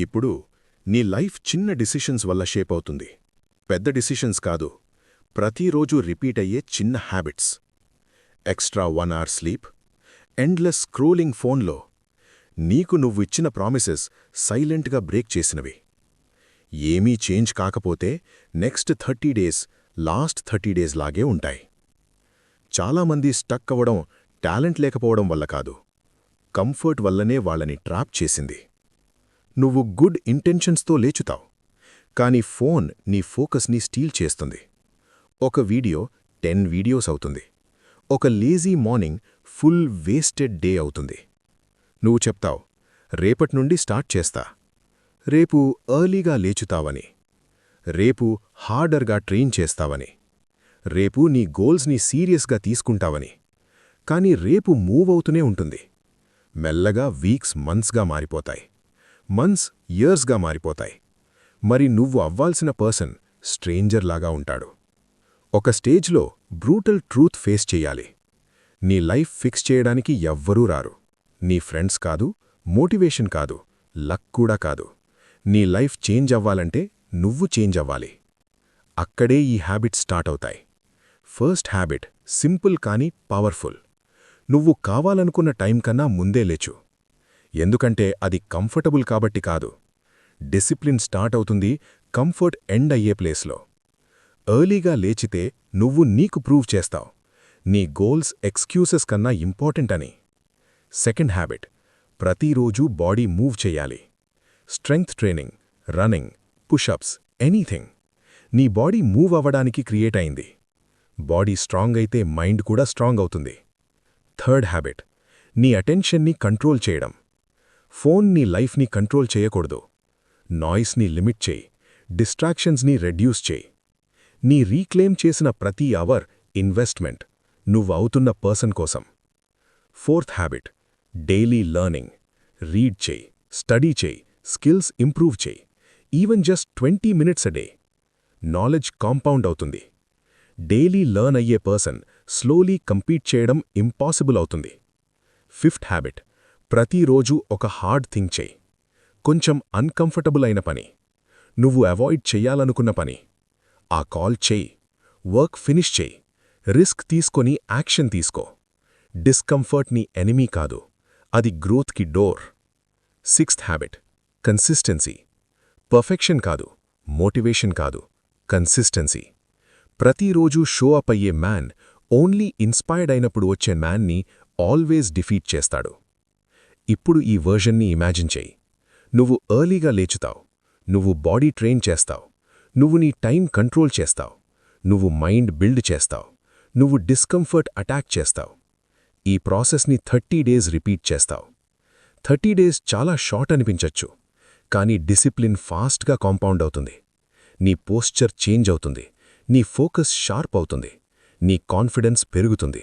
ఇప్పుడు నీ లైఫ్ చిన్న డిసిషన్స్ వల్ల షేప్ అవుతుంది. పెద్ద డిసిషన్స్ కాదు, ప్రతిరోజూ రిపీట్ అయ్యే చిన్న habits. Extra 1 hour sleep, endless scrolling ఫోన్లో, నీకు నువ్విచ్చిన ప్రామిసెస్ సైలెంట్గా బ్రేక్ చేసినవి. ఏమీ చేంజ్ కాకపోతే నెక్స్ట్ 30 days లాస్ట్ 30 days లాగే ఉంటాయి. చాలామంది స్టక్ అవ్వడం టాలెంట్ లేకపోవడం వల్ల కాదు, కంఫర్ట్ వల్లనే వాళ్ళని ట్రాప్ చేసింది. నువ్వు గుడ్ ఇంటెన్షన్స్తో లేచుతావు, కానీ ఫోన్ నీ ఫోకస్ని స్టీల్ చేస్తుంది. ఒక వీడియో 10 వీడియోస్ అవుతుంది. ఒక lazy morning full wasted day అవుతుంది. నువ్వు చెప్తావు, రేపటి నుండి స్టార్ట్ చేస్తా, రేపు ఎర్లీగా లేచుతావని, రేపు హార్డర్గా ట్రైన్ చేస్తావని, రేపు నీ గోల్స్ని సీరియస్గా తీసుకుంటావని. కానీ రేపు మూవ్ అవుతూనే ఉంటుంది. మెల్లగా వీక్స్ మంత్స్గా మారిపోతాయి, మంత్స్ ఇయర్స్గా మారిపోతాయి. మరి నువ్వు అవ్వాల్సిన పర్సన్ స్ట్రేంజర్ లాగా ఉంటాడు. ఒక స్టేజ్లో బ్రూటల్ ట్రూత్ ఫేస్ చెయ్యాలి. నీ లైఫ్ ఫిక్స్ చేయడానికి ఎవ్వరూ రారు. నీ ఫ్రెండ్స్ కాదు, మోటివేషన్ కాదు, లక్ కూడా కాదు. నీ లైఫ్ చేంజ్ అవ్వాలంటే నువ్వు చేంజ్ అవ్వాలి. అక్కడే ఈ హ్యాబిట్స్ స్టార్ట్ అవుతాయి. ఫస్ట్ హ్యాబిట్ సింపుల్ కానీ పవర్ఫుల్. నువ్వు కావాలనుకున్న టైం కన్నా ముందే లేచు. ఎందుకంటే అది కంఫర్టబుల్ కాబట్టి కాదు. డిసిప్లిన్ స్టార్ట్ అవుతుంది కంఫర్ట్ ఎండ్ అయ్యే ప్లేస్లో. ఎర్లీగా లేచితే నువ్వు నీకు ప్రూవ్ చేస్తావు, నీ గోల్స్ ఎక్స్క్యూసెస్ కన్నా ఇంపార్టెంట్ అని. సెకండ్ హ్యాబిట్, ప్రతిరోజూ బాడీ మూవ్ చెయ్యాలి. Strength training, running, push-ups, anything. నీ బాడీ మూవ్ అవ్వడానికి క్రియేట్ అయింది. బాడీ స్ట్రాంగ్ అయితే మైండ్ కూడా స్ట్రాంగ్ అవుతుంది. థర్డ్ హ్యాబిట్, నీ అటెన్షన్ని కంట్రోల్ చేయడం. ఫోన్ నీ లైఫ్ని కంట్రోల్ చేయకూడదు. నాయిస్ని లిమిట్ చేయి, డిస్ట్రాక్షన్స్ని రెడ్యూస్ చేయి. నీ రీక్లెయిమ్ చేసిన ప్రతి అవర్ ఇన్వెస్ట్మెంట్, నువ్వు అవుతున్న పర్సన్ కోసం. Fourth habit, daily learning. Read చేయి, స్టడీ చేయి, స్కిల్స్ ఇంప్రూవ్ చేయి. Even just 20 minutes a day. Knowledge compound అవుతుంది. డైలీ లర్న్ అయ్యే పర్సన్ స్లోలీ కంపీట్ చేయడం ఇంపాసిబుల్ అవుతుంది. ఫిఫ్త్ హ్యాబిట్, ప్రతిరోజూ ఒక హార్డ్ థింగ్ చేయి. కొంచెం అన్కంఫర్టబుల్ అయిన పని, నువ్వు అవాయిడ్ చెయ్యాలనుకున్న పని. ఆ కాల్ చేయి, వర్క్ ఫినిష్ చేయి, రిస్క్ తీసుకొని యాక్షన్ తీసుకో. డిస్కంఫర్ట్ నీ ఎనిమీ కాదు, అది గ్రోత్కి door. Sixth habit, consistency. Perfection కాదు, మోటివేషన్ కాదు, కన్సిస్టెన్సీ. ప్రతిరోజూ షో అప్ అయ్యే మ్యాన్ ఓన్లీ ఇన్స్పైర్డ్ అయినప్పుడు వచ్చే మ్యాన్ని ఆల్వేస్ డిఫీట్ చేస్తాడు. ఇప్పుడు ఈ వర్జన్ని ఇమాజిన్ చేయి. నువ్వు ఎర్లీగా లేచుతావు, నువ్వు బాడీ ట్రైన్ చేస్తావు, నువ్వు నీ టైం కంట్రోల్ చేస్తావు, నువ్వు మైండ్ బిల్డ్ చేస్తావు, నువ్వు డిస్కంఫర్ట్ అటాక్ చేస్తావు. ఈ ప్రాసెస్ని 30 days రిపీట్ చేస్తావు. 30 days చాలా షార్ట్ అనిపించచ్చు, కానీ డిసిప్లిన్ ఫాస్ట్గా కాంపౌండ్ అవుతుంది. నీ పోస్చర్ చేంజ్ అవుతుంది, నీ ఫోకస్ షార్ప్ అవుతుంది, నీ కాన్ఫిడెన్స్ పెరుగుతుంది.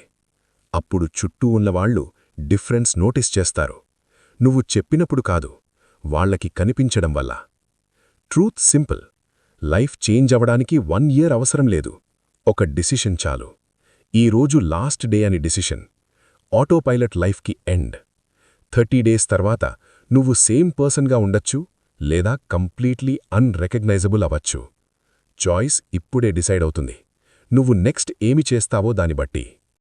అప్పుడు చుట్టూ ఉన్నవాళ్లు డిఫరెన్స్ నోటీస్ చేస్తారు. నువ్వు చెప్పినప్పుడు కాదు, వాళ్లకి కనిపించడం వల్ల. ట్రూత్ సింపుల్, లైఫ్ చేంజ్ అవడానికి 1 year అవసరం లేదు, ఒక డిసిషన్ చాలు. ఈరోజు లాస్ట్ డే అని డిసిషన్, ఆటోపైలట్ లైఫ్కి ఎండ్. 30 days తర్వాత నువ్వు సేమ్ పర్సన్గా ఉండొచ్చు, లేదా కంప్లీట్లీ అన్రెకగ్నైజబుల్ అవ్వచ్చు. చాయిస్ ఇప్పుడే డిసైడ్ అవుతుంది. నువ్వు నెక్స్ట్ ఏమి చేస్తావో దాన్ని బట్టి.